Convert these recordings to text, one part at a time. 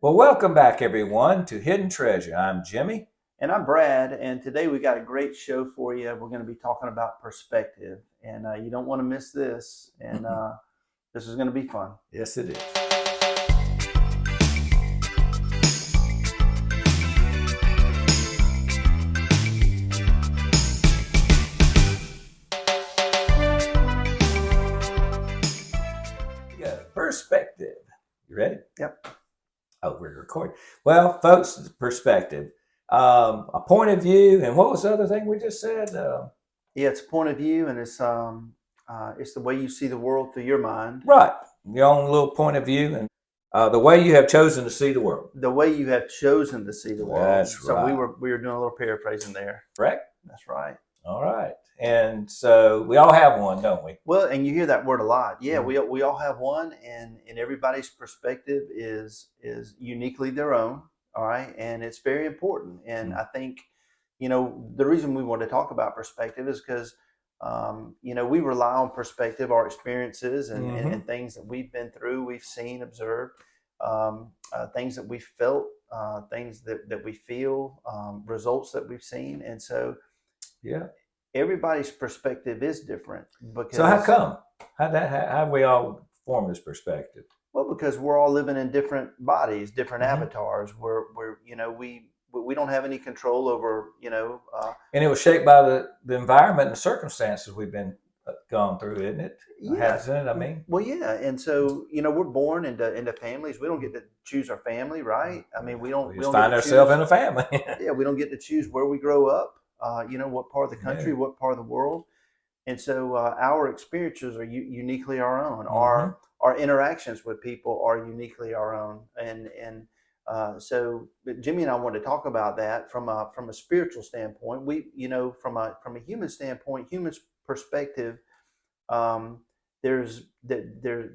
Well, welcome back, everyone, to Hidden Treasure. I'm Jimmy. And I'm Brad, and today we got a great show for you. We're going to be talking about perspective, and you don't want to miss this. And this is going to be fun. Yes, it is. Yeah, perspective. You ready? Yep. Oh, we're recording. Well, folks, perspective. A point of view, and what was the other thing we just said? Yeah, it's a point of view, and it's the way you see the world through your mind, Right, your own little point of view, and the way you have chosen to see the world. the way you have chosen to see the world. That's So we right. were doing a little paraphrasing there. Correct? That's right. All right. And so we all have one, don't we? Well, and you hear that word a lot. Yeah, Mhm. we all have one, and everybody's perspective is uniquely their own. All right, and it's very important. And Mhm. I think, the reason we want to talk about perspective is because, we rely on perspective, our experiences, and Mhm. things that we've been through, we've seen, observed, things that we felt, things that we feel, results that we've seen, and so Yeah. everybody's perspective is different So how because come? How we all form this perspective? because we're all living in different bodies, different Hmm. avatars. We don't have any control over And it was shaped by the environment and the circumstances we've been gone through, isn't it? yeah. Hasn't it? I mean, Well, yeah, and so we're born into families. We don't get to choose our family, right? I mean, we we don't we just don't get find to ourselves in choose. a family. Yeah, we don't get to choose where we grow up. What part of the country, No. what part of the world. And so our experiences are uniquely our own. Hmm. Our interactions with people are uniquely our own. But Jimmy and I want to talk about that from a spiritual standpoint. From a human standpoint, human perspective. Um, there's that there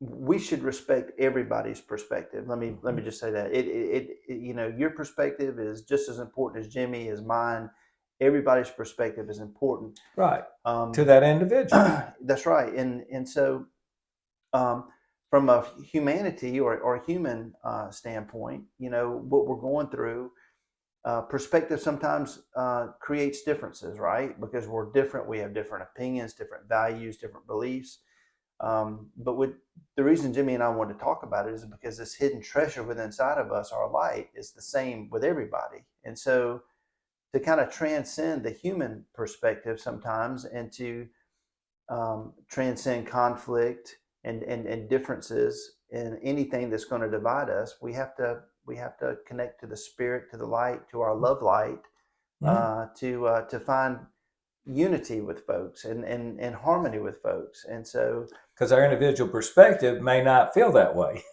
We should respect everybody's perspective. Let me just say that your perspective is just as important as Jimmy is mine. Everybody's perspective is important. Right. To um, that individual. that's right. And so um, from a humanity or human standpoint, what we're going through, perspective sometimes creates differences, right? Because we're different, we have different opinions, different values, different beliefs. But the reason Jimmy and I wanted to talk about it is because this hidden treasure within inside of us, our light, is the same with everybody. And so to kind of transcend the human perspective sometimes and to transcend conflict and differences in anything that's going to divide us, we have to connect to the spirit, to the light, to our love light, Mm. to find unity with folks and harmony with folks. And so, Because our individual perspective may not feel that way.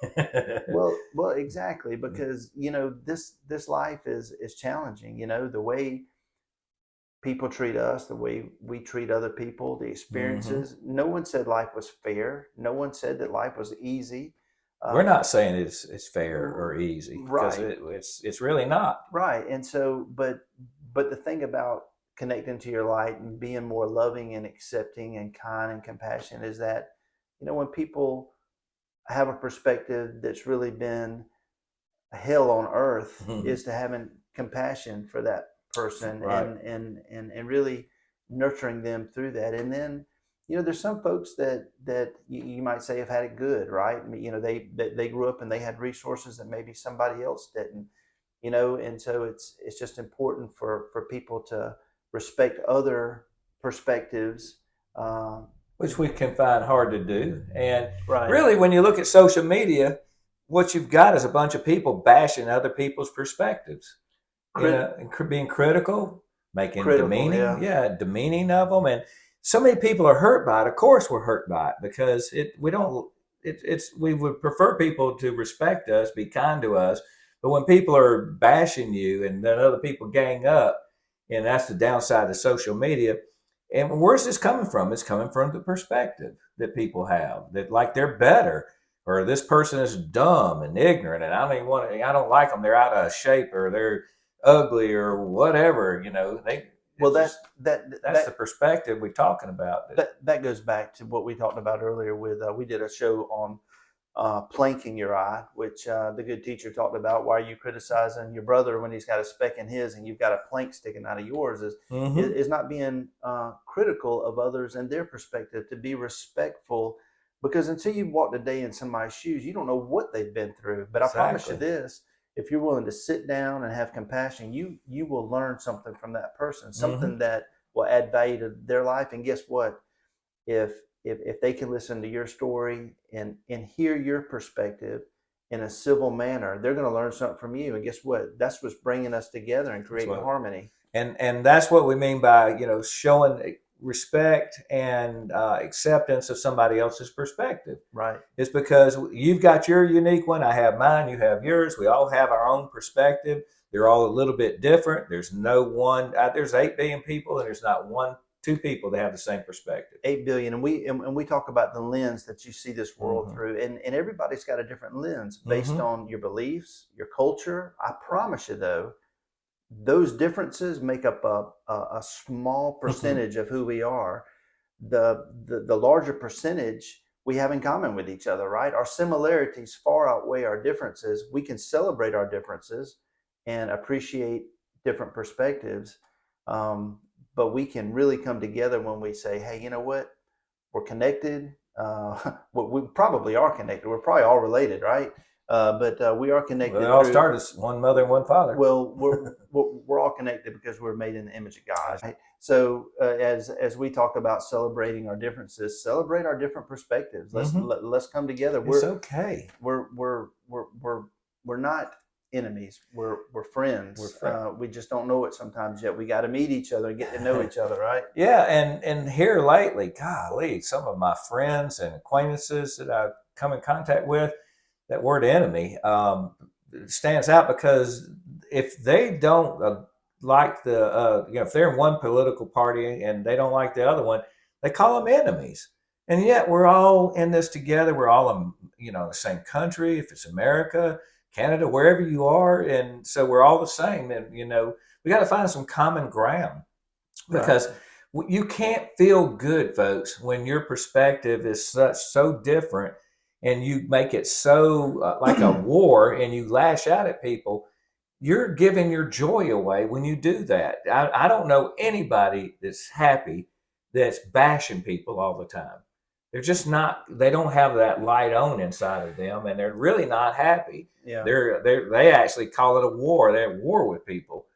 well, exactly, because this life is challenging. The way people treat us, the way we treat other people, the Hmm. experiences. No one said life was fair. No one said that life was easy. We're Uh, not saying it's fair or easy because right, it's really not. right. And so, but the thing about connecting to your light and being more loving and accepting and kind and compassionate is that, when people have a perspective that's really been hell on earth, Mhm. is to having compassion for that person Right. and really nurturing them through that. And then, there's some folks that you might say have had it good, right? I mean, they grew up and they had resources that maybe somebody else didn't. And so it's just important for people to respect other perspectives. Uh, Which we can find hard to do. And right. really, when you look at social media, what you've got is a bunch of people bashing other people's perspectives, Crit- and being critical, making Critical, demeaning, yeah. yeah, demeaning of them. And so many people are hurt by it. Of course, we're hurt by it because we don't. We would prefer people to respect us, be kind to us, but when people are bashing you and then other people gang up, and that's the downside of social media. And where's this coming from? It's coming from the perspective that people have that like they're better, or this person is dumb and ignorant, and I don't like them. They're out of shape, or they're ugly, or whatever. Well, It's just that's the that perspective we're talking about. that goes back to what we talked about earlier with we did a show on plank in your eye, which the good teacher talked about. Why are you criticizing your brother when he's got a speck in his and you've got a plank sticking out of yours? Mm-hmm. Is not being critical of others and their perspective, to be respectful, because until you've walked a day in somebody's shoes, you don't know what they've been through. But I promise you Exactly. this: if you're willing to sit down and have compassion, you will learn something from that person, Mm-hmm. something that will add value to their life. And guess what? if if they can listen to your story and hear your perspective in a civil manner, they're going to learn something from you. And guess what? That's what's bringing us together and That's creating what, harmony. and that's what we mean by showing respect and acceptance of somebody else's perspective. Right. It's because you've got your unique one, I have mine, you have yours. We all have our own perspective. They're all a little bit different. There's no one. There's 8 billion people, and there's not one, two people that have the same perspective. 8 billion, and we talk about the lens that you see this world Mm-hmm. through, and everybody's got a different lens based Mm-hmm. on your beliefs, your culture. I promise you, though, those differences make up a small percentage of who we are. The larger percentage we have in common with each other, right? Our similarities far outweigh our differences. We can celebrate our differences and appreciate different perspectives, but we can really come together when we say, hey, you know what? We're connected. We probably are connected. We're probably all related, right? But we are Well, it connected all through. started as one mother and one father. Well, we're all connected because we're made in the image of God. Right? So as we talk about celebrating our differences, celebrate our different perspectives. Mm-hmm. Let's come together. It's okay. We're not enemies. We're friends. We're friends. We just don't know it sometimes yet. We got to meet each other and get to know each other, right? Yeah, and here lately, golly, some of my friends and acquaintances that I've come in contact with, that word enemy stands out because if they don't like if they're in one political party and they don't like the other one, they call them enemies. And yet we're all in this together. We're all in the same country. If it's America, Canada, wherever you are, and so we're all the same. And we got to find some common ground because you can't feel good, folks, when your perspective is so different and you make it so like a war and you lash out at people. You're giving your joy away when you do that. I don't know anybody that's happy that's bashing people all the time. They're just not. They don't have that light on inside of them, and they're really not happy. Yeah. They actually call it a war. They're at war with people.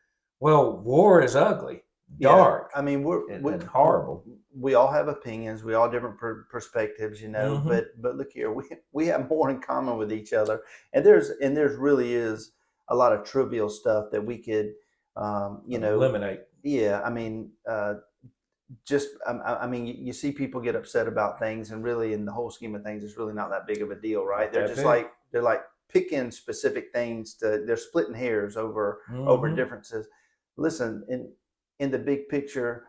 Well, war is ugly, dark. Yeah. I mean, and horrible. We all have opinions. We all have different perspectives, Mm-hmm. But look here, we have more in common with each other, and there's really is a lot of trivial stuff that we could, eliminate. Yeah, I mean, I mean, you see people get upset about things, and really, in the whole scheme of things, it's really not that big of a deal, right? Not They're that just big. like picking specific things they're splitting hairs over Mm-hmm. differences. Listen, in the big picture,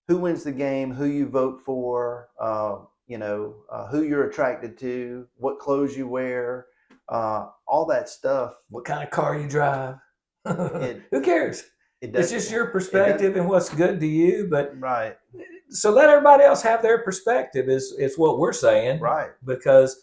who wins the game, who you vote for, who you're attracted to, what clothes you wear, all that stuff. What kind of car you drive? Who cares? It It's does. just your perspective and what's good to you. But Right. so let everybody else have their perspective. Is what we're saying, Right. Because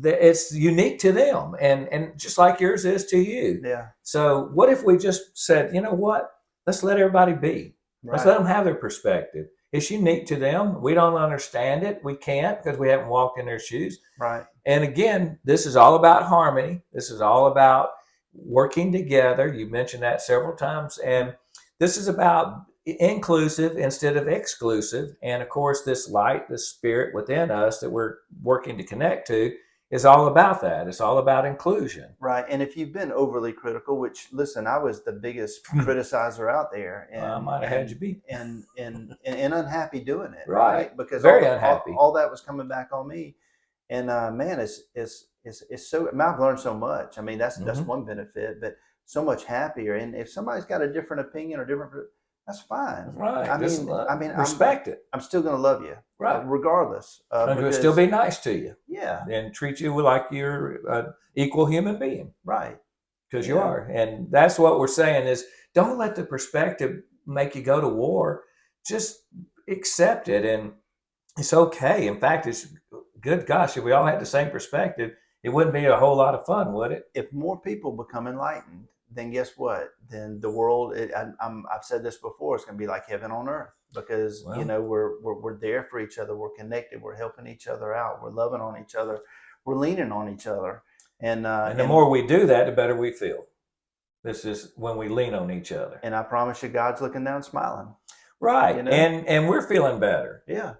it's unique to them, and just like yours is to you. Yeah. So what if we just said, you know what? Let's let everybody be. Let's Right. let them have their perspective. It's unique to them. We don't understand it. We can't because we haven't walked in their shoes. Right. And again, this is all about harmony. This is all about working together. You mentioned that several times. And this is about inclusive instead of exclusive. And of course, this light, this spirit within us that we're working to connect to is all about that. It's all about inclusion. Right. And if you've been overly critical, which, listen, I was the biggest criticizer out there, and I might have had you beat. and unhappy doing it, Right. Because very unhappy. All that was coming back on me, and man, it's so. I mean, I've learned so much. I mean, that's one benefit, but so much happier. And if somebody's got a different opinion or different, that's fine. Right. I mean, respect it. I'm still going to love you, right? Regardless. And we'll still be nice to you. Yeah. And treat you like you're an equal human being. Right. Because you are. And that's what we're saying is don't let the perspective make you go to war. Just accept it. And it's okay. In fact, it's good. Gosh, if we all had the same perspective, it wouldn't be a whole lot of fun, would it? If more people become enlightened, then guess what? Then the world. I've said this before. It's going to be like heaven on earth because Well, we're there for each other. We're connected. We're helping each other out. We're loving on each other. We're leaning on each other. And the more we do that, the better we feel. This is when we lean on each other. And I promise you, God's looking down, smiling. Right. You know? And we're feeling better. Yeah.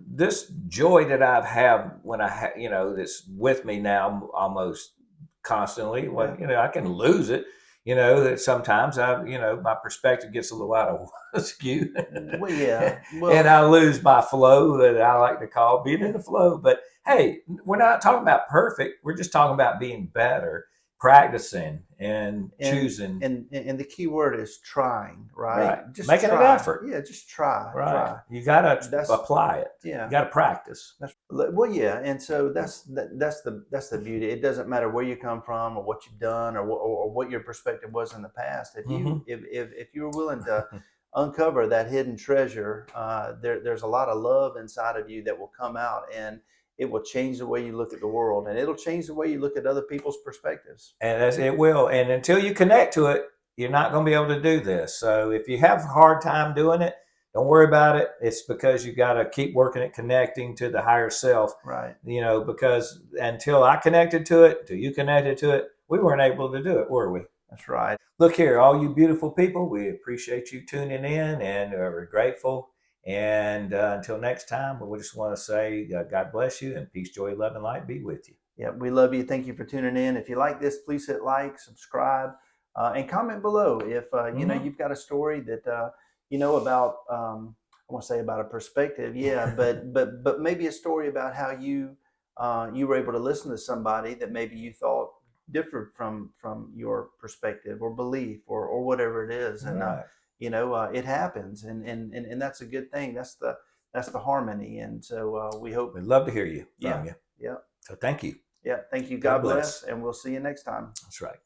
This joy that I've had when that's with me now almost constantly. When, I can lose it, that sometimes my perspective gets a little out of skew. Well, yeah. Well, and I lose my flow that I like to call being in the flow. But hey, we're not talking about perfect. We're just talking about being better, practicing and choosing. And the key word is trying, right? Just making an effort. Yeah, just try. Right. Try. You got to apply it. Yeah. You got to practice. Well, yeah, and so that's the beauty. It doesn't matter where you come from or what you've done or what your perspective was in the past. If you if you're willing to uncover that hidden treasure, there's a lot of love inside of you that will come out, and it will change the way you look at the world, and it'll change the way you look at other people's perspectives. And it will. And until you connect to it, you're not going to be able to do this. So if you have a hard time doing it, don't worry about it. It's because you got to keep working at connecting to the higher self. Right. Because until I connected to it, until you connected to it, we weren't able to do it, were we? That's right. Look here, all you beautiful people, we appreciate you tuning in and we're grateful. And until next time, we just want to say God bless you and peace, joy, love, and light be with you. Yeah, we love you. Thank you for tuning in. If you like this, please hit like, subscribe, and comment below. If you've got a story that about, I want to say about a perspective, yeah, but maybe a story about how you were able to listen to somebody that maybe you thought differed from your perspective or belief or whatever it is, and right. It happens, and that's a good thing. That's the harmony, and so we hope. We'd love to hear you from you. Yeah. So thank you. Yeah, thank you. God bless, and we'll see you next time. That's right.